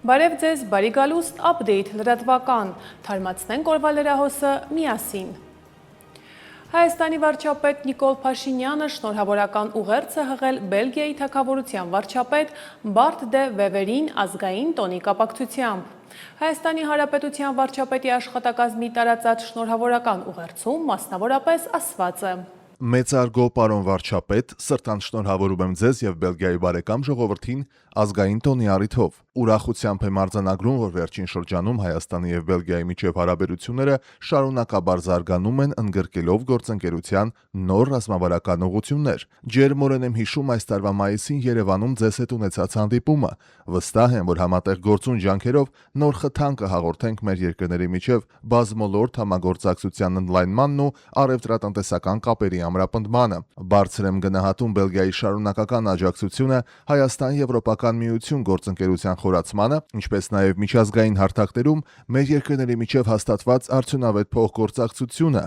Բարև ձեզ, բարի գալուստ, update լրատվական, թարմացնենք օրվա լրահոսը միասին։ Հայաստանի վարչապետ Նիկոլ Փաշինյանը շնորհավորական ուղերձ է հղել Բելգիայի թագավորության վարչապետ Բարտ դե Վևերին ազգային տոնի կապակցությամբ։ Հայաստանի Հանրապետության վարչապետի աշխատակազմի տարածած շնորհավորական ուղերձում մասնավորապես ասված է. Մեծարգո պարոն վարչապետ, սրտան շնորհավորում եմ ձեզ եւ Բելգիայի բարեկամ ժողովրդին ազգային տոնի առիթով։ Ուրախությամբ եմ արձանագրում, որ վերջին շրջանում Հայաստանի եւ Բելգիայի միջև հարաբերությունները շարունակաբար զարգանում են, ընդգրկելով գործընկերության նոր ռազմավարական ուղղություններ։ Ջերմորեն եմ հիշում այս տարվա մայիսին Երևանում ձեզ հետ ունեցած հանդիպումը։ Վստահ եմ, որ համատեղ գործուն ջանքերով նոր խթան կհաղորդենք մեր երկրների միջև բազմոլորտ համագործակցության ընդլայնմանն ու առևտրատնտեսական կապերի ամրապնդմանը։ Բարձր եմ գնահատում Բելգիայի շարունակական աջակցությունը Հայաստան-Եվրոպական միություն գործընկերության խորացմանը, ինչպես նաև միջազգային հարթակներում մեր երկրների միջև հաստատված արդյունավետ փոխգործակցությունը։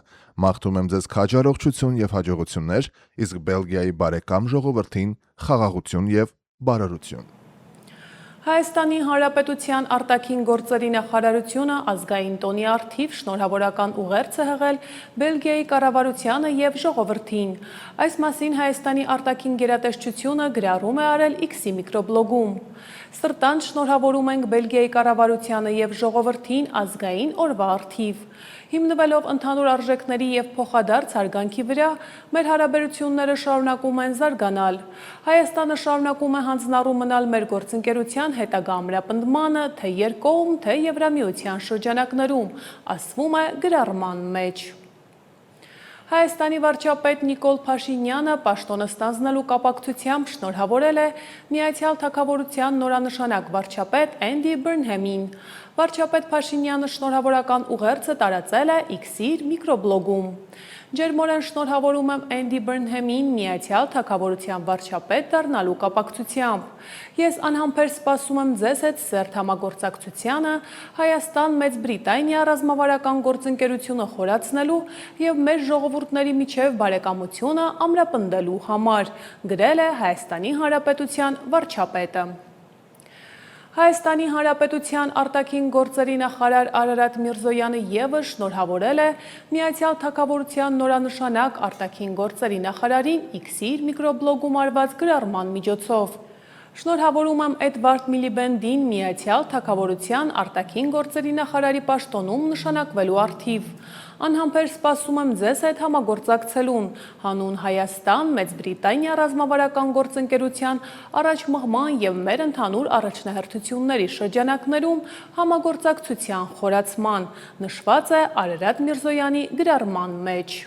Մաղթում եմ ձեզ քաջ առողջություն եւ հաջողություններ, իսկ Բելգիայի բարեկամ ժողովրդին խաղաղություն եւ բարօրություն։ Հայաստանի Հանրապետության արտաքին գործերի նախարարությունը ազգային տոնի առթիվ շնորհավորական ուղերձ է հղել Բելգիայի կառավարությանը եւ ժողովրդին։ Այս մասին Հայաստանի արտաքին գերատեսչությունը գրառում է արել X-ի միկրոբլոգում։ Սրտան շնորհավորում ենք Բելգիայի կառավարությանը եւ ժողովրդին ազգային օրվա առթիվ։ Հիմնվելով ընդհանուր արժեքների եւ փոխադարձ հարգանքի վրա, մեր հարաբերությունները շարունակում են զարգանալ։ Հայաստանը շարունակում է հանձնառու մնալ մեր գործընկերության հետագա ամրապնդմանը, թե երկկողմ, թե Եվրամիության շրջանակներում, ասվում է գրառման մեջ։ Հայաստանի վարչապետ Նիկոլ Փաշինյանը պաշտոնը ստանձնելու կապակցությամբ շնորհավորել է Միացյալ Թագավորության նորանշանակ վարչապետ Էնդի Բըրնհեմին։ Վարչապետ Փաշինյանը շնորհավորական ուղերձը տարածել է X-ի միկրոբլոգում։ Ջերմորեն շնորհավորում եմ Էնդի Բըրնհեմին Միացյալ Թագավորության վարչապետ դառնալու կապակցությամբ։ Ես անհամբեր սպասում եմ ձեզ հետ սերտ համագործակցությանը, Հայաստան-Մեծ Բրիտանիա ռազմավարական գործընկերությունը խորացնելու եւ մեր ժողովուրդների միջև բարեկամությունը ամրապնդելու համար, գրել է Հայաստանի Հանրապետության վարչապետը։ Հայաստանի Հանրապետության արտաքին գործերի նախարար Արարատ Միրզոյանը ևս շնորհավորել է Միացյալ Թագավորության նորանշանակ արտաքին գործերի նախարարին X-ի միկրոբլոգում արված գրառման միջոցով։ Շնորհավորում եմ Էդվարդ Միլիբենդին Միացյալ Թագավորության արտաքին գործերի նախարարի պաշտոնում նշանակվելու առթիվ։ Անհամբեր սպասում եմ ձեզ հետ համագործակցելուն, հանուն Հայաստան-Մեծ Բրիտանիա ռազմավարական գործընկերության առաջմղման եւ մեր ընդհանուր առաջնահերթությունների շրջանակներում համագործակցության խորացման, նշված է Արարատ Միրզոյանի գրառման մեջ։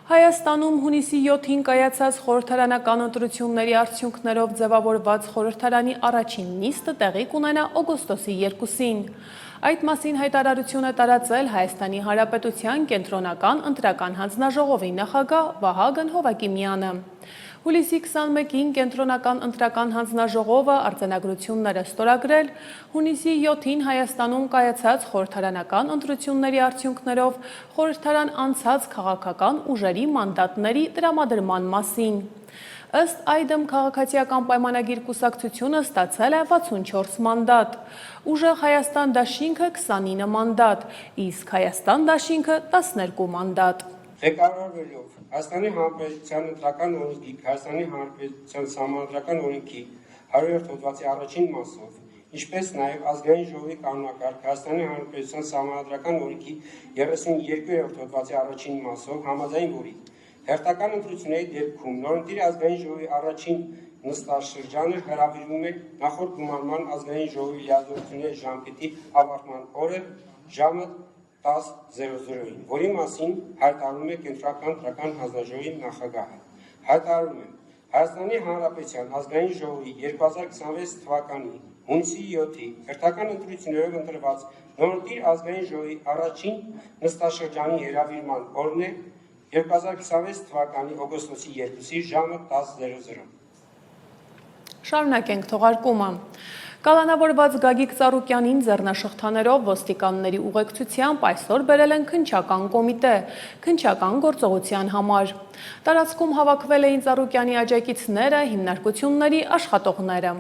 Հայաստանում հունիսի 7-ին կայացած խորհրդարանական ընտրությունների արդյունքներով ձևավորված խորհրդարանի առաջին նիստը տեղի կունենա օգոստոսի 2-ին։ Այդ մասին հայտարարություն է տարածել Հայաստանի Հանրապետության կենտրոնական ընտրական հանձնաժողովի նախագահ Վահագն Հովակիմյանը։ Հուլիսի 21-ին կենտրոնական ընտրական հանձնաժողովը արձանագրություններ է ստորագրել հունիսի 7-ին Հայաստանում կայացած խորհրդարանական ընտրությունների արդյունքներով խորհրդարան անցած քաղաքական ուժերի մանդատների տրամադրման մասին։ Ըստ այդմ քաղաքացիական պայմանագիր կուսակցությունը ստացել է 64 մանդատ, ուժեղ Հայաստան դաշինքը 29 մանդատ, իսկ Հայաստան դաշինքը 12 մանդատ։ Ղեկավարվելով Հայաստանի Հանրապետության ընտրական օրենքի, Հայաստանի Հանրապետության Սահմանադրական օրենքի 100-րդ հոդվածի առաջին մասով, ինչպես նաև ազգային ժողովի կանոնակարգ Հայաստանի Հանրապետության Սահմանադրական օրենքի 32-րդ հոդվածի առաջին մասով, համաձայն որի հերթական ընտրությունների դեպքում նորընտիր ազգային ժողովի առաջին նստաշրջանը հրավիրվում է նախորդ գումարման ազգային ժողովի լիազորությունների ժամկետի ավարտման օրը ժամը 10:00-ին, որի մասին հայտարարում է կենտրոնական ընտրական հանձնաժողովի նախագահը։ Հայտարարում եմ Հայաստանի Հանրապետության ազգային ժողովի 2026 թվականի հունիսի 7-ի հերթական ընտրություններով ընտրված նորընտիր ազգային ժողովի առաջին նստաշրջանի հրավիրման օրն է 2026 թվականի օգոստոսի 2-ի ժամը 10:00։ Շարունակենք թողարկումը։ Կալանավորված Գագիկ Ծառուկյանին ձեռնաշղթաներով ոստիկանների ուղեկցությամբ այսօր բերել են քննչական կոմիտե, քննչական գործողության համար։ Տարածքում հավաքվել էին Ծառուկյանի աջակիցները, հիմնարկությունների աշխատողները։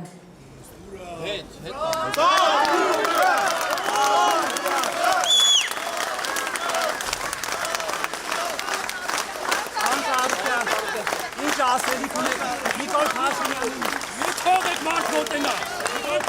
Ինչ ասելիք ունեք Նիկոլ Փաշինյանին մի թողեք մարդ մոտենա Նիկոլ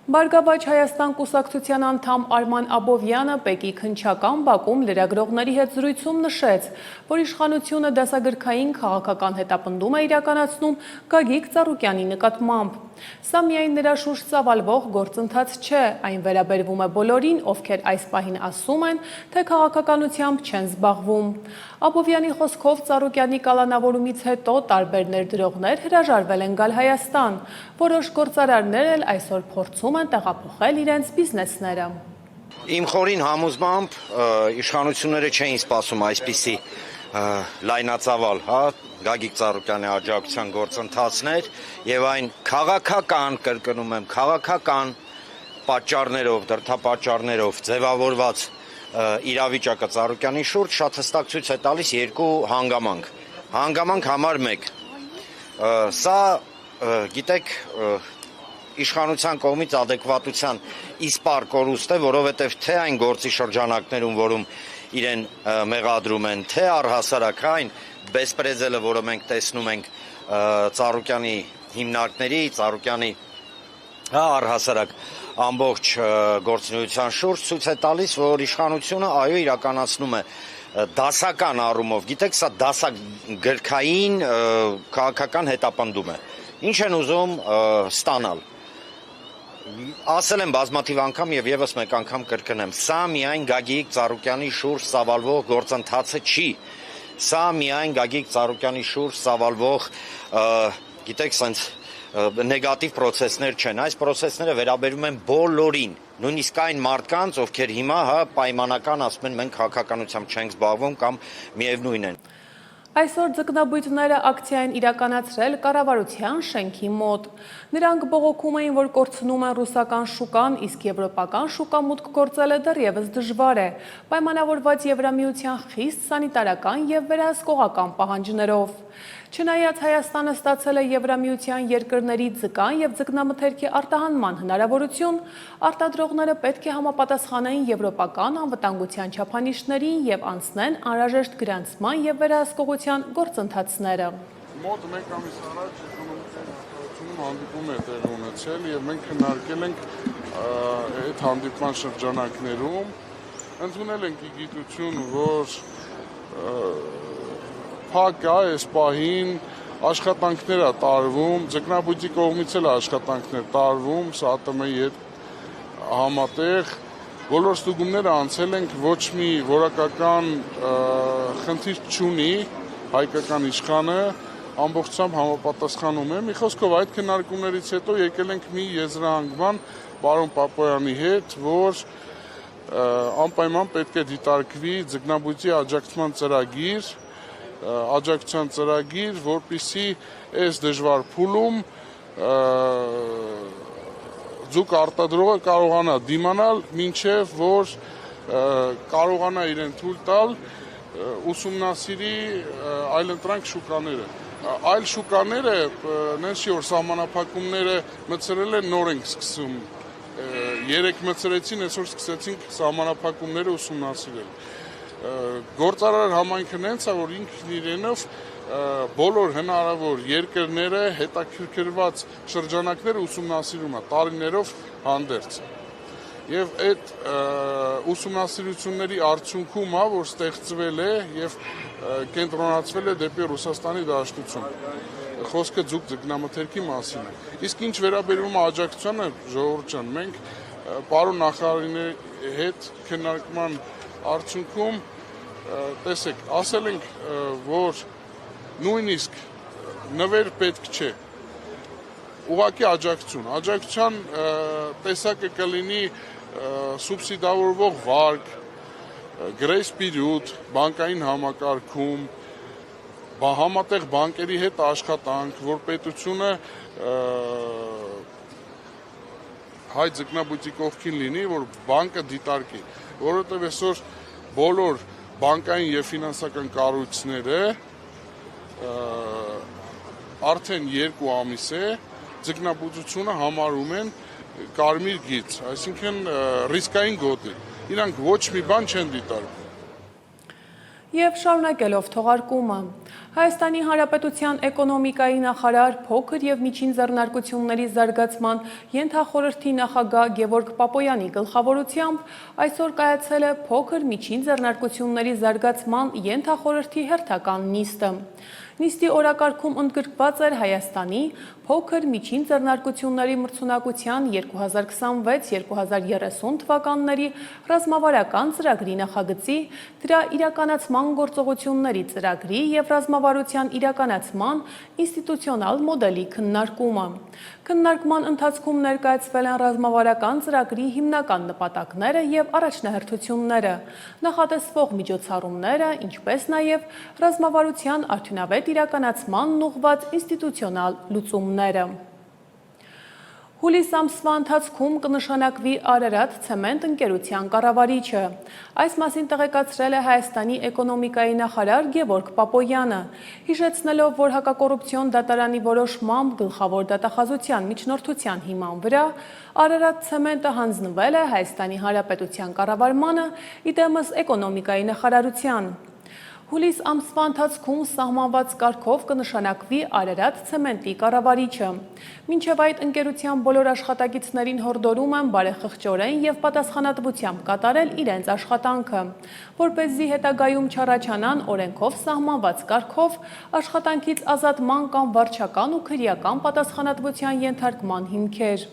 Բարգավաճ Հայաստան կուսակցության անդամ Արման Աբովյանը Պեկի քննչական բակում լրագրողների հետ զրույցում նշեց, որ իշխանությունը դասագրքային քաղաքական հետապնդում է իրականացնում Գագիկ Ծառուկյանի նկատմամբ։ Սա միայն նրա շուրջ ծավալվող գործընթաց չէ, այն վերաբերվում է բոլորին, ովքեր այս պահին ասում են, թե քաղաքականությամբ չեն զբաղվում։ Աբովյանի խոսքով Ծառուկյանի կալանավորումից հետո տարբեր ներդրողներ հրաժարվել են գալ Հայաստան, որոշ գործարարներ էլ այսօր փորձում են տեղափոխել իրենց բիզնեսները։ Իմ խորին համոզմամբ իշխանությունները չէին սպասում այսպիսի լայնածավալ, Գագիկ Ծառուկյանի աջակցության գործընթացներ եւ այն քաղաքական, կրկնում եմ, քաղաքական պատճառներով, դրդապատճառներով ձևավորված իրավիճակը Ծառուկյանի շուրջ շատ հստակ ցույց է տալիս երկու հանգամանք։ Հանգամանք համար 1. Սա, գիտեք, իշխանության կողմից ադեկվատության իսպար կորուստ է, որովհետև թե այն գործի շրջանակներում, որում իրեն մեղադրում են, թե առհասարակ այն բեսպրեզելը, որը մենք տեսնում ենք Ծառուկյանի հիմնարկների, Ծառուկյանի առհասարակ ամբողջ գործունեության շուրջ ցույց է տալիս, որ իշխանությունը այո իրականացնում է դասական առումով, գիտեք, սա դասագրքային քաղաքական հետապնդում է։ Ինչ են ուզում ստանալ։ Ասել եմ բազմաթիվ անգամ եւ եւս մեկ անգամ կրկնեմ, սա միայն Գագիկ Ծառուկյանի շուրջ ծավալվող գործընթացը չի։ Սա միայն Գագիկ Ծառուկյանի շուրջ ծավալվող, գիտեք, սենց նեգատիվ պրոցեսներ չեն։ Այս պրոցեսները վերաբերում են բոլորին, նույնիսկ այն մարդկանց, ովքեր հիմա պայմանական ասում են մենք քաղաքականությամբ չենք զբաղվում կամ միևնույն են։ Այսօր ձկնաբույծները ակցիա են իրականացրել կառավարության շենքի մոտ։ Նրանք բողոքում էին, որ կորցնում են ռուսական շուկան, իսկ եվրոպական շուկա մուտք գործելը դեռևս դժվար է, պայմանավորված Եվրամիության խիստ սանիտարական եւ վերահսկողական պահանջներով։ Չնայած Հայաստանը ստացել է Եվրամիության երկրների ձկան եւ ձկնամթերքի արտահանման հնարավորություն, արտադրողները պետք է համապատասխանեն եվրոպական անվտանգության չափանիշներին եւ անցնեն անհրաժեշտ գրանցման եւ վերահսկողության գործընթացները։ Մոտ մեկ ամիս առաջ իշխանությունում հանդիպում է տեղի ունեցել եւ մենք քննարկել ենք այդ հանդիպման շրջանակներում, ընդունել ենք գիտություն, որ փակ է այս պահին աշխատանքներ է տարվում, ձկնաբույծի կողմից էլ աշխատանքներ տարվում, ՍԱՏՄ-ի հետ համատեղ բոլոր ստուգումները անցել ենք, ոչ մի որակական խնդիր չունի հայկական իշխանը, ամբողջությամբ համապատասխանում է։ Մի խոսքով այդ քննարկումներից հետո եկել ենք մի եզրահանգման պարոն Պապոյանի հետ, որ անպայման պետք է դիտարկվի ձկնաբույծի աջակցության ծրագիր, որպեսզի այս դժվար փուլում ձուկ արտադրողը կարողանա դիմանալ, մինչև որ կարողանա իրեն թույլ տալ ուսումնասիրի այլընտրանք շուկաները։ Այլ շուկաները, նենց չի որ սահմանափակումները մտցրել են, նոր ենք սկսում։ Երեք մտցրեցին, այսօր սկսեցինք սահմանափակումները ուսումնասիրել։ Գործարար համայնքը նենց է, որ ինքն իրենով բոլոր հնարավոր երկրները հետաքրքրված շրջանակները ուսումնասիրում է տարիներով հանդերձ։ Եվ այդ ուսումնասիրությունների արդյունքում է, որ ստեղծվել է եւ կենտրոնացվել է դեպի Ռուսաստանի Դաշնություն։ Խոսքը ձուկ ձկնամթերքի մասին է։ Իսկ ինչ վերաբերում է աջակցությանը, ժողովուրդ ջան, մենք պարոն նախարարի հետ քննարկման արդյունքում տեսեք, ասել ենք, որ նույնիսկ նվեր պետք չէ, ուղղակի աջակցության տեսակը կլինի սուբսիդավորվող վարկ, գրեյս պիրիոդ, բանկային համակարգում, համատեղ բանկերի հետ աշխատանք, որ պետությունը հայ ձկնաբույծի կողքին լինի, որ բանկը դիտարկի, որովհետև այսօր բոլոր բանկային եւ ֆինանսական կառույցները արդեն 2 ամիս է ձկնաբուծությունը համարում են կարմիր գիծ, այսինքն ռիսկային գոտի, իրանք ոչ մի բան չեն դիտարկում։ Եվ շարունակելով թողարկումը, Հայաստանի Հանրապետության էկոնոմիկայի նախարար փոքր և միջին ձեռնարկությունների զարգացման ենթախորհրդի նախագահ Գևորգ Պապոյանի գլխավորությամբ այսօր կայացել է փոքր միջին ձեռնարկությունների զարգացման ենթախորհրդի հերթական նիստը։ Նիստի օրակարգում ընդգրկված էր Հայաստանի փոքր միջին ձեռնարկությունների մրցունակության 2026-2030 թվականների ռազմավարական ծրագրի նախագծի, դրա իրականացման գործողությունների ծրագրի և ռազմավարության իրականացման ինստիտուցիոնալ մոդելի քննարկումը։ Քննարկման ընթացքում ներկայացվել են ռազմավարական ծրագրի հիմնական նպատակները և առաջնահերթությունները, նախատեսվող միջոցառումները, ինչպես նաև ռազմավարության արդյունավետ իրականացմանն ուղղված ինստիտուցիոնալ լուծումները։ Հուլիս ամսվա ընթացքում կնշանակվի Արարատ ցեմենտ ընկերության կառավարիչը։ Այս մասին տեղեկացրել է Հայաստանի էկոնոմիկայի նախարար Գևորգ Պապոյանը, հիշեցնելով, որ հակակոռուպցիոն դատարանի որոշմամբ գլխավոր դատախազության միջնորդության հիման վրա Արարատ ցեմենտը հանձնվել է Հայաստանի Հանրապետության կառավարմանը, իդեմս էկոնոմիկայի նախարարության։ Հուլիս ամսվա ընթացքում սահմանված կարգով կնշանակվի Արարատ ցեմենտի կառավարիչը։ Մինչև այդ ընկերության բոլոր աշխատակիցներին հորդորում են բարեխղճորեն և պատասխանատվությամբ կատարել իրենց աշխատանքը, որպեսզի հետագայում չառաջանան օրենքով սահմանված կարգով աշխատանքից ազատման կամ վարչական ու քրեական պատասխանատվության ենթարկման հիմքեր։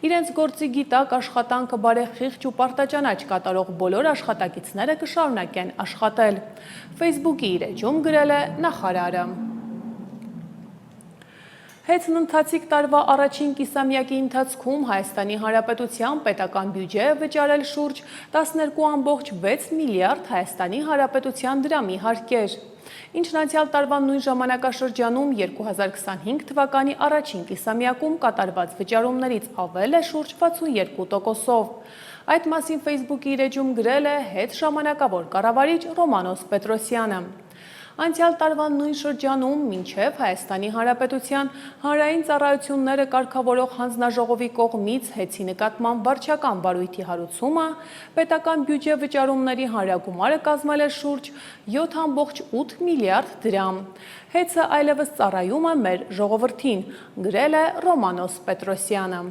Իրենց գործի գիտակ աշխատանքը բարեխիղճ ու պարտաճանաչ կատարող բոլոր աշխատակիցները կշարունակեն աշխատել։ Facebook-ի իր էջում գրել է նախարարը։ Հետընթացիկ տարվա առաջին կիսամյակի ընթացքում Հայաստանի Հանրապետության պետական բյուջե վճարել շուրջ 12.6 միլիարդ Հայաստանի Հանրապետության դրամի հարկեր, ինչն անցյալ տարվա նույն ժամանակաշրջանում 2025 թվականի առաջին կիսամյակում կատարված վճարումներից ավել է շուրջ 62%-ով։ Այդ մասին Facebook-ի իր էջում գրել է հետժամանակավոր կառավարիչ Ռոմանոս Պետրոսյանը։ Անցյալ տարվա նույն շրջանում մինչև Հայաստանի Հանրապետության հանրային ծառայությունները կարգավորող հանձնաժողովի կողմից հեծի նկատմամբ վարչական վարույթի հարուցումը, պետական բյուջե վճարումների հանրագումարը կազմել է շուրջ 7.8 միլիարդ դրամ։ Հեծը այլևս ծառայում է մեր ժողովրդին, գրել է Ռոմանոս Պետրոսյանը։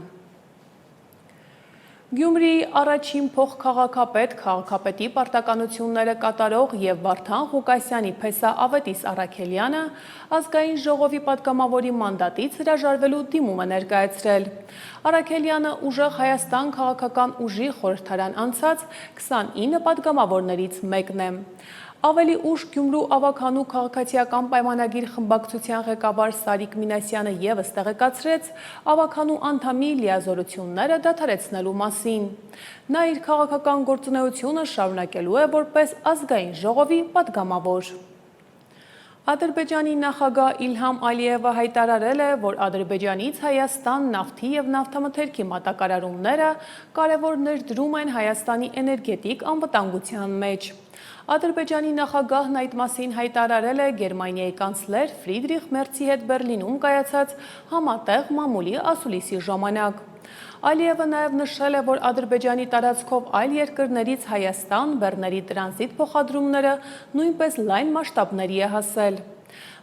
Գյումրիի առաջին փոխքաղաքապետ, քաղաքապետի պարտականությունները կատարող և Վարդան Ղուկասյանի փեսա Ավետիս Առաքելյանը ազգային ժողովի պատգամավորի մանդատից հրաժարվելու դիմում է ներկայացրել։ Առաքելյանը ուժեղ Հայաստան քաղաքական ուժի խորհրդարան անցած 29 պատգամավորներից մեկն է։ Ավելի ուշ Գյումրու ավագանու քաղաքացիական պայմանագիր խմբակցության ղեկավար Սարիկ Մինասյանը ևս տեղեկացրեց ավագանու անդամի լիազորությունները դադարեցնելու մասին։ Նա իր քաղաքական գործունեությունը շարունակելու է որպես ազգային ժողովի պատգամավոր։ Ադրբեջանի նախագահ Իլհամ Ալիևը հայտարարել է, որ Ադրբեջանից Հայաստան նավթի և նավթամթերքի մատակարարումները կարևոր ներդրում են Հայաստանի էներգետիկ անվտանգության մեջ։ Ադրբեջանի նախագահն այդ մասին հայտարարել է Գերմանիայի կանցլեր Ֆրիդրիխ Մերցի հետ Բերլինում կայացած համատեղ մամուլի ասուլիսի ժամանակ։ Ալիևը նաև նշել է, որ Ադրբեջանի տարածքով այլ երկրներից Հայաստան բեռների տրանզիտ փոխադրումները նույնպես լայն մասշտաբների է հասել։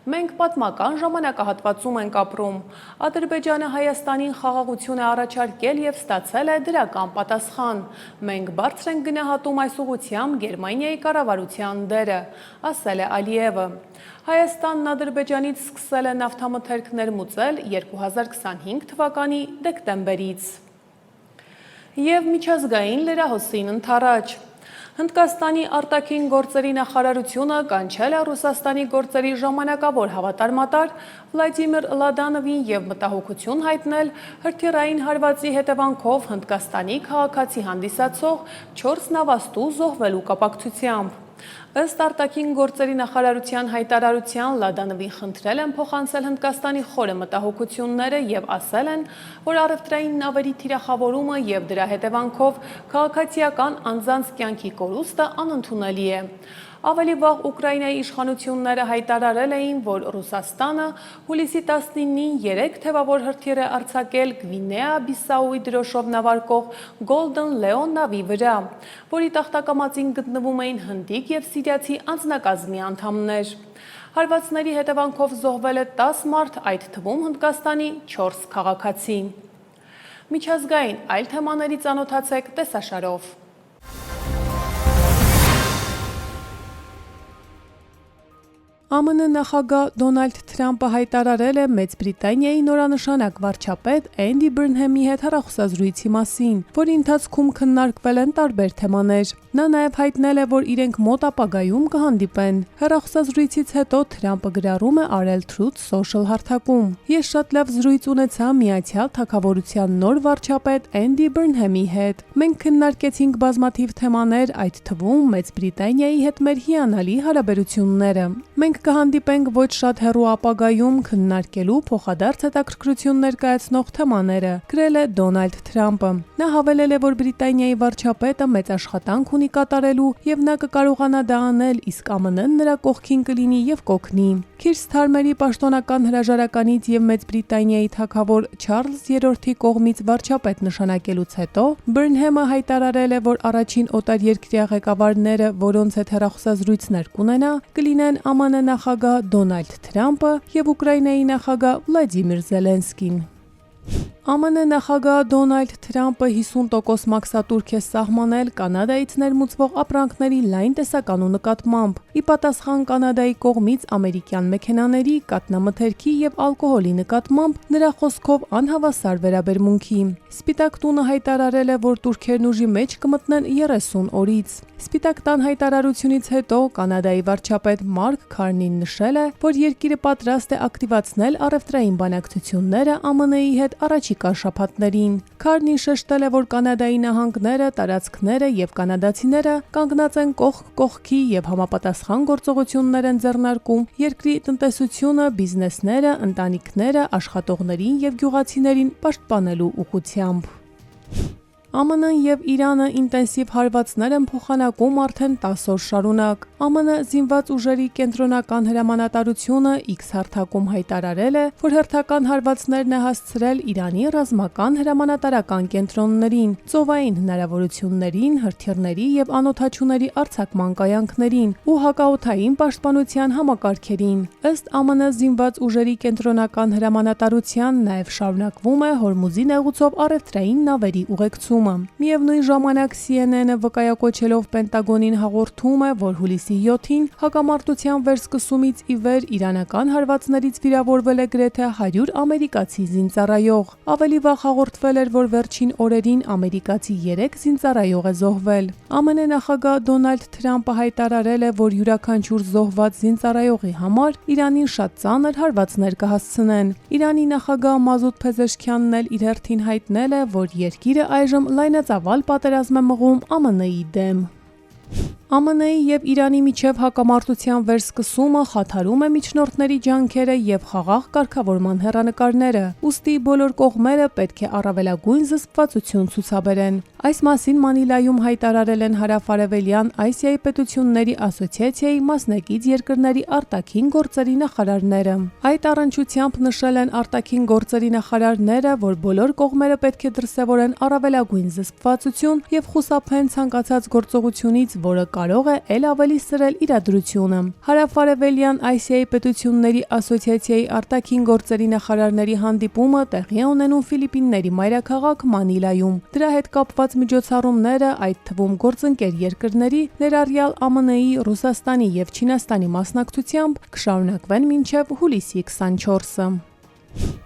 Մենք պատմական ժամանակահատվածում ենք ապրում։ Ադրբեջանը Հայաստանին խաղաղություն է առաջարկել և ստացել է դրական պատասխան։ Մենք բարձր ենք գնահատում այս ուղղությամբ Գերմանիայի կառավարության դերը, ասել է Ալիևը։ Հայաստանն Ադրբեջանից սկսել է նավթամթերք ներմուծել 2025 թվականի դեկտեմբերից։ Եվ միջազգային լրահոսին ընդառաջ։ Հնդկաստանի արտաքին գործերի նախարարությունը կանչել է Ռուսաստանի գործերի ժամանակավոր հավատարմատար Վլադիմիր Լադանովին եւ մտահոգություն հայտնել հրթիռային հարվածի հետևանքով Հնդկաստանի քաղաքացի հանդիսացող 4 նավաստու զոհվելու կապակցությամբ։ Ըստ արտաքին գործերի նախարարության հայտարարության Լադանովին խնդրել են փոխանցել Հնդկաստանի խորը մտահոգությունները եւ ասել են, որ առևտրային նավերի թիրախավորումը եւ դրա հետևանքով քաղաքացիական անձանց կյանքի կորուստը անընդունելի է։ Ավելի վաղ Ուկրաինայի իշխանությունները հայտարարել էին, որ Ռուսաստանը հուլիսի 19-ին 3 թևավոր հրթիռ է արձակել Գվինեա-Բիսաուի դրոշով նավարկող Golden Leon նավի վրա, որի տախտակամածին գտնվում էին հնդիկ եւ սիրիացի անձնակազմի անդամներ։ Հարվածների հետևանքով զոհվել է 10 մարդ, այդ թվում Հնդկաստանի 4 քաղաքացի։ Միջազգային այլ թեմաների ծանոթացեք տեսաշարով։ ԱՄՆ նախագահ Դոնալդ Թրամփը հայտարարել է Մեծ Բրիտանիայի նորանշանակ վարչապետ Էնդի Բըրնհեմի հետ հեռախոսազրույցի մասին, որի ընթացքում քննարկվել են տարբեր թեմաներ։ Նա նաև հայտնել է, որ իրենք մոտ ապագայում կհանդիպեն։ Հեռախոսազրույցից հետո Թրամփը գրառում է արել Truth Social հարթակում. «Ես շատ լավ զրույց ունեցա Միացյալ Թագավորության նոր վարչապետ Էնդի Բըրնհեմի հետ։ Մենք քննարկեցինք բազմաթիվ թեմաներ, այդ թվում Մեծ Բրիտանիայի հետ մեր հիանալի հարաբերությունները։ Մենք կհանդիպենք ոչ շատ հեռու ապագայում քննարկելու փոխադարձ հետաքրքրություն ներկայացնող թեմաները», գրել է Դոնալդ Թրամփը։ Նա հավելել է, որ Բրիտանիայի վարչապետը մեծ աշխատանք ունի կատարելու եւ նա կկարողանա դա անել, իսկ ԱՄՆ-ն նրա կողքին կլինի եւ կօգնի։ Քիր Սթարմերի պաշտոնական հրաժարականից եւ Մեծ Բրիտանիայի թագավոր Չարլզ III-ի կողմից վարչապետ նշանակելուց հետո Բըրնհեմը հայտարարել է, որ առաջին օտարերկրյա ղեկավարները, որոնց հետ հեռախոսազրույցներ կունենա, կլինեն ԱՄՆ նախագահ Դոնալդ Թրամփը եւ Ուկրաինայի նախագահ Վլադիմիր Զելենսկին։ ԱՄՆ նախագահ Դոնալդ Թրամփը 50% մաքսատուրք է սահմանել Կանադայից ներմուծվող ապրանքների լայն տեսականու նկատմամբ։ Ի պատասխան Կանադայի կողմից ամերիկյան մեքենաների, կաթնամթերքի եւ ալկոհոլի նկատմամբ նրա խոսքով անհավասար վերաբերմունքի։ Սպիտակ տունը հայտարարել է, որ տուրքերն ուժի մեջ կմտնեն 30 օրից։ Սպիտակ տան հայտարարությունից հետո Կանադայի վարչապետ Մարկ Քարնին նշել է, որ երկիրը պատրաստ է ակտիվացնել առևտրային բանակցությունները ԱՄՆ-ի հետ առաջիկա շաբաթներին։ Քարնին շեշտել է, որ Կանադայի նահանգները, տարածքները եւ կանադացիները կանգնած են կողք կողքի եւ համապատասխան գործողություններ են ձեռնարկում երկրի տնտեսությունը, բիզնեսները, ընտանիքները, աշխատողներին եւ գյուղացիներին պաշտպանելու ուղղությամբ։ ԱՄՆ-ն եւ Իրանը ինտենսիվ հարվածներ են փոխանակում արդեն 10 օր շարունակ։ ԱՄՆ զինված ուժերի կենտրոնական հրամանատարությունը X հարթակում հայտարարել է, որ հերթական հարվածներն է հասցրել Իրանի ռազմական հրամանատարական կենտրոններին, ծովային հնարավորություններին, հրթիռների եւ անօդաչուների արձակման կայանքներին ու հակաօդային պաշտպանության համակարգերին։ Ըստ ԱՄՆ զինված ուժերի կենտրոնական հրամանատարության նաև շարունակվում է Հորմուզի նեղուցով առևտրային նավերի ուղեկցումը։ Միևնույն ժամանակ CNN-ը վկայակոչելով Պենտագոնին հաղորդում է, որ հուլիսի 7-ին հակամարտության վերսկսումից ի վեր իրանական հարվածներից վիրավորվել է գրեթե 100 ամերիկացի զինծառայող։ Ավելի վաղ հաղորդվել էր, որ վերջին օրերին ամերիկացի 3 զինծառայող է զոհվել։ ԱՄՆ նախագահ Դոնալդ Թրամփը հայտարարել է, որ յուրաքանչյուր զոհված զինծառայողի համար Իրանին շատ ծանր հարվածներ կհասցնեն։ Իրանի նախագահ Մազուդ Փեզեշքյանն էլ իր հերթին հայտնել է, որ երկիրը այժմ լայնածավալ պատերազմ է մղում ԱՄՆ-ի դեմ։ ԱՄՆ-ի եւ Իրանի միջև հակամարտության վերսկսումը խաթարում է միջնորդների ջանքերը եւ խաղաղ կարգավորման հեռանկարները, ուստի բոլոր կողմերը պետք է առավելագույն զսպվածություն ցուցաբերեն։ Այս մասին Մանիլայում հայտարարել են Հարավարևելյան Ասիայի պետությունների ասոցիացիայի մասնակից երկրների արտաքին գործերի նախարարները։ Այդ առնչությամբ նշել են արտաքին գործերի նախարարները, որ բոլոր կողմերը պետք է դրսևորեն առավելագույն զսպվածություն եւ խուսափեն ցանկացած գործողությունից, որը կարող է ել ավելի սրել իրադրությունը։ Հարավարևելյան Ասիայի պետությունների ասոցիացիայի արտաքին գործերի նախարարների հանդիպումը տեղի է ունենում Ֆիլիպինների մայրաքաղաք Մանիլայում։ Դրա հետ կապված միջոցառումները, այդ թվում գործընկեր երկրների, ներառյալ ԱՄՆ-ի, Ռուսաստանի եւ Չինաստանի մասնակցությամբ, կշարունակվեն մինչեւ հուլիսի 24-ը։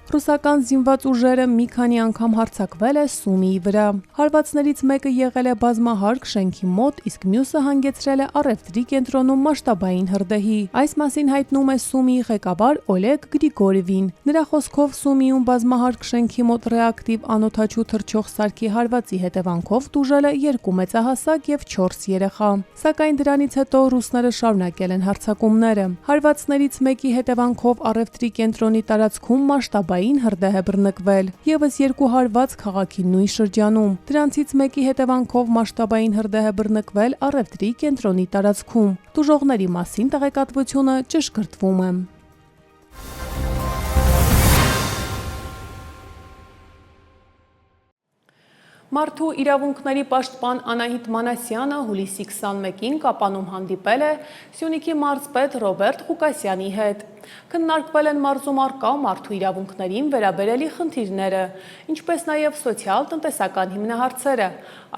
Ռուսական զինված ուժերը մի քանի անգամ հարձակվել է Սումիի վրա։ Հարվածներից մեկը եղել է բազմահարկ շենքի մոտ, իսկ մյուսը հանգեցրել է առևտրի կենտրոնում մասշտաբային հրդեհի։ Այս մասին հայտնում է Սումիի ղեկավար Օլեգ Գրիգորևին։ Նրա խոսքով Սումիում բազմահարկ շենքի մոտ ռեակտիվ անօդաչու թռչող սարքի հարվածի հետևանքով տուժել է 2 մեծահասակ եւ 4 երեխա։ Սակայն դրանից հետո ռուսները շարունակել են հարձակումները։ Հարվածներից մեկի հետևանքով առևտրի կենտրոնի տարածքում մասշտաբային հրդեհ է բռնկվել։ Եվս 2 հարված քաղաքի նույն շրջանում։ Դրանցից մեկի հետևանքով մասշտաբային հրդեհ է բռնկվել առևտրի կենտրոնի տարածքում։ Տուժողների մասին տեղեկատվությունը ճշգրտվում է։ Մարդու իրավունքների պաշտպան Անահիտ Մանասյանը հուլիսի 21-ին Կապանում հանդիպել է Սյունիքի մարզպետ Ռոբերտ Ղուկասյանի հետ։ Քննարկվել են մարզում առկա մարդու իրավունքներին վերաբերելի խնդիրները, ինչպես նաև սոցիալ-տնտեսական հիմնահարցերը,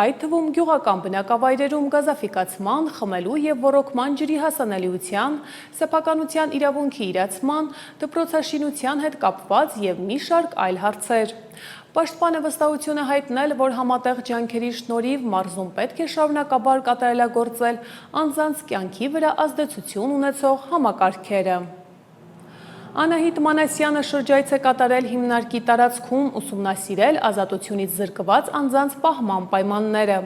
այդ թվում գյուղական բնակավայրերում գազաֆիկացման, խմելու եւ ոռոգման ջրի հասանելիության, սեփականության իրավունքի իրացման, դպրոցաշինության հետ կապված եւ մի շարք այլ հարցեր։ Պաշտպանը վստահություն է հայտնել, որ համատեղ ջանքերի շնորհիվ մարզում պետք է շարունակաբար կատարելագործել անձանց կյանքի վրա ազդեցություն ունեցող համակարգերը։ Անահիտ Մանասյանը շրջայց է կատարել հիմնարկի տարածքում ուսումնասիրել ազատությունից զրկված անձանց պահման պայմանները։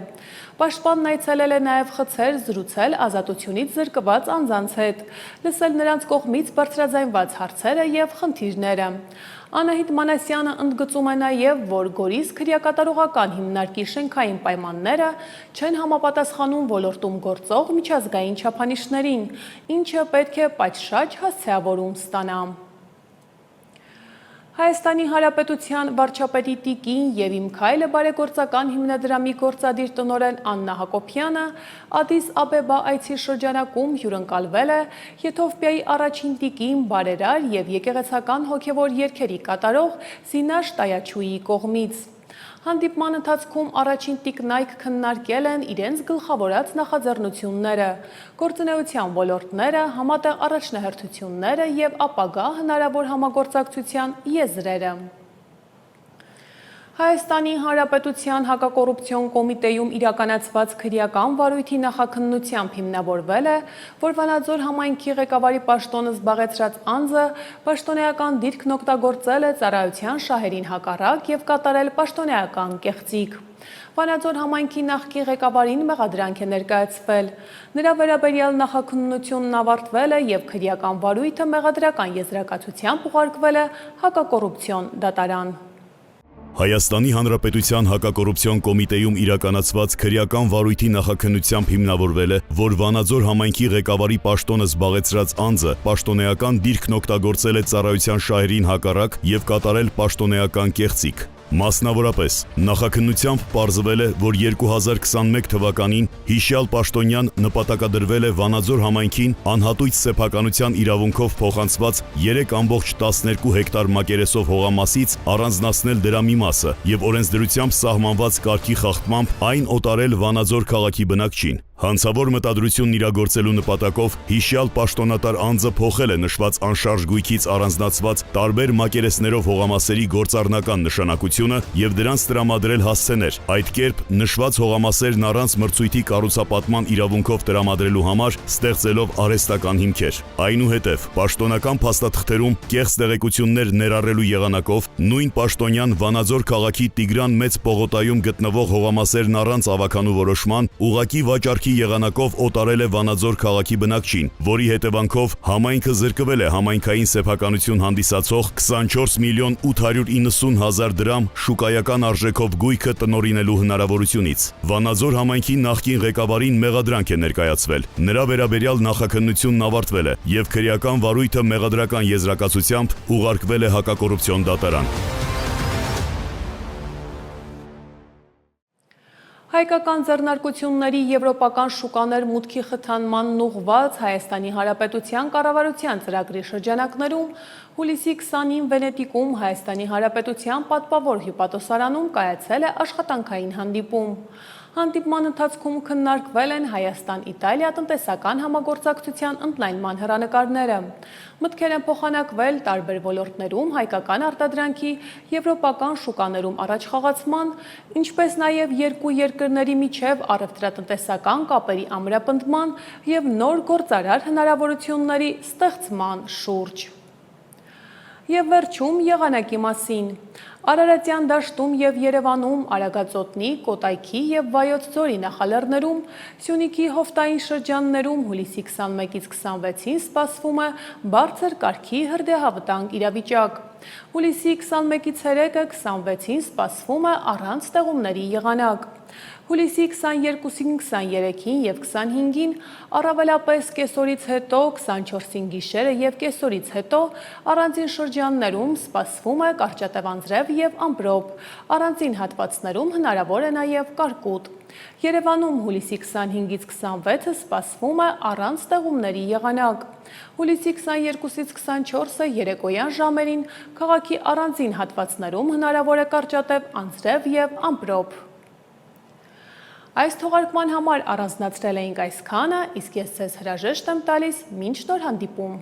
Պաշտպանն այցելել է նաև խցեր զրուցել ազատությունից զրկված անձանց հետ, լսել նրանց կողմից բարձրաձայնված հարցերը եւ խնդիրները։ Անահիտ Մանասյանը ընդգծում է նաև, որ Գորիս քրեակատարողական հիմնարկի շենքային պայմանները չեն համապատասխանում ոլորտում գործող միջազգային չափանիշներին, ինչը պետք է պատշաճ հասցեավորում ստանա։ Հայաստանի Հանրապետության վարչապետի տիկին եւ Իմ քայլը բարեգործական հիմնադրամի գործադիր տնօրեն Աննա Հակոբյանը Ադիս Աբեբա այցի շրջանակում հյուրընկալվել է Եթովպիայի առաջին տիկին, բարերար եւ եկեղեցական հոգեվոր երգերի կատարող Զինաշ Տայաչուի կողմից։ Հանդիպման ընթացքում առաջին տիկնայք քննարկել են իրենց գլխավորած նախաձեռնությունները, գործունեության ոլորտները, համատեղ առաջնահերթությունները եւ ապագա հնարավոր համագործակցության եզրերը։ Հայաստանի Հանրապետության հակակոռուպցիոն կոմիտեում իրականացված քրեական վարույթի նախաքննությամբ հիմնավորվել է, որ Վանաձոր համայնքի ղեկավարի պաշտոնը զբաղեցրած անձը պաշտոնեական դիրքն օգտագործել է ծառայության շահերին հակառակ եւ կատարել պաշտոնեական կեղծիք։ Վանաձոր համայնքի նախկին ղեկավարին մեղադրանք է ներկայացվել։ Նրա վերաբերյալ նախաքննությունն ավարտվել է եւ քրեական վարույթը մեղադրական եզրակացությամբ ուղարկվել է հակակոռուպցիոն դատարան։ Հայաստանի Հանրապետության հակակոռուպցիոն կոմիտեում իրականացված քրեական վարույթի նախաքննությամբ հիմնավորվել է, որ Վանաձոր համայնքի ղեկավարի պաշտոնը զբաղեցրած անձը պաշտոնեական դիրքն օգտագործել է ծառայության շահերին հակառակ եւ կատարել պաշտոնեական կեղծիք։ Մասնավորապես, նախաքննությամբ պարզվել է, որ 2021 թվականին հիշյալ պաշտոնյան նպատակադրվել է Վանաձոր համայնքին անհատույց սեփականության իրավունքով փոխանցված 3.12 հեկտար մակերեսով հողամասից առանձնացնել դրա մի մասը եւ օրենսդրությամբ սահմանված կարգի խախտմամբ այն օտարել Վանաձոր քաղաքի բնակչին։ Հանցավոր մտադրությունն իրագործելու նպատակով հիշյալ պաշտոնատար անձը փոխել է նշված անշարժ գույքից առանձնացված տարբեր մակերեսներով հողամասերի գործառնական նշանակությունը եւ դրանց տրամադրել հասցեներ։ Այդ կերպ նշված հողամասերն առանց մրցույթի կառուցապատման իրավունքով տրամադրելու համար ստեղծելով արհեստական հիմքեր։ Այնուհետև պաշտոնական փաստաթղթերում կեղծ տեղեկություններ ներառելու եղանակով նույն պաշտոնյան Վանաձոր քաղաքի Տիգրան Մեծ պողոտայում գտնվող հողամասերն առանց ավականու որոշման ուղղակի վաճառքի եղանակով օտարել է Վանաձոր քաղաքի բնակչին, որի հետևանքով համայնքը զրկվել է համայնքային սեփականություն հանդիսացող 24 միլիոն 890 հազար դրամ շուկայական արժեքով գույքը տնօրինելու հնարավորությունից։ Վանաձոր համայնքի նախկին ղեկավարին մեղադրանք է ներկայացվել։ Նրա վերաբերյալ նախաքննությունն ավարտվել է եւ քրեական վարույթը մեղադրական եզրակացությամբ ուղարկվել է հակակոռուպցիոն դատարան։ Հայկական ձեռնարկությունների եվրոպական շուկաներ մուտքի խթանմանն ուղղված Հայաստանի Հանրապետության կառավարության ծրագրի շրջանակներում հուլիսի 20-ին Վենետիկում Հայաստանի Հանրապետության պատվավոր հյուպատոսարանում կայացել է աշխատանքային հանդիպում։ Հանդիպման ընթացքում քննարկվել են Հայաստան-Իտալիա տնտեսական համագործակցության ընդլայնման հեռանկարները։ Մտքեր են փոխանակվել տարբեր ոլորտներում հայկական արտադրանքի եվրոպական շուկաներում առաջխաղացման, ինչպես նաև երկու երկրների միջև առևտրատնտեսական կապերի ամրապնդման և նոր գործարար հնարավորությունների ստեղծման շուրջ։ Եվ վերջում եղանակի մասին։ Արարատյան դաշտում և Երևանում, Արագածոտնի, Կոտայքի և Վայոց ձորի նախալեռներում, Սյունիքի հովտային շրջաններում հուլիսի 21-ից 26-ին սպասվում է բարձր կարգի հրդեհավտանգ իրավիճակ։ Հուլիսի 21-ից 3-26-ին սպասվում է առանց ստեղումների եղանակ։ Հուլիսի 22-ին, 23-ին և 25-ին առավելապես կեսօրից հետո, 24-ին գիշերը և կեսօրից հետո առանձին շրջաններում սպասվում է կարճատև անձրև և ամպրոպ, առանձին հատվածներում հնարավոր է նաև կարկուտ։ Երևանում հուլիսի 25-ից 26-ը սպասվում է առանց ստեղումների եղանակ։ Հուլիսի 22-ից 24-ը երեկոյան ժամերին քաղաքի առանձին հատվածներում հնարավոր է կարճատև անձրև և ամպրոպ։ Այս թողարկման համար առանձնացրել էինք այսքանը, իսկ ես ձեզ հրաժեշտ եմ տալիս մինչ նոր հանդիպում։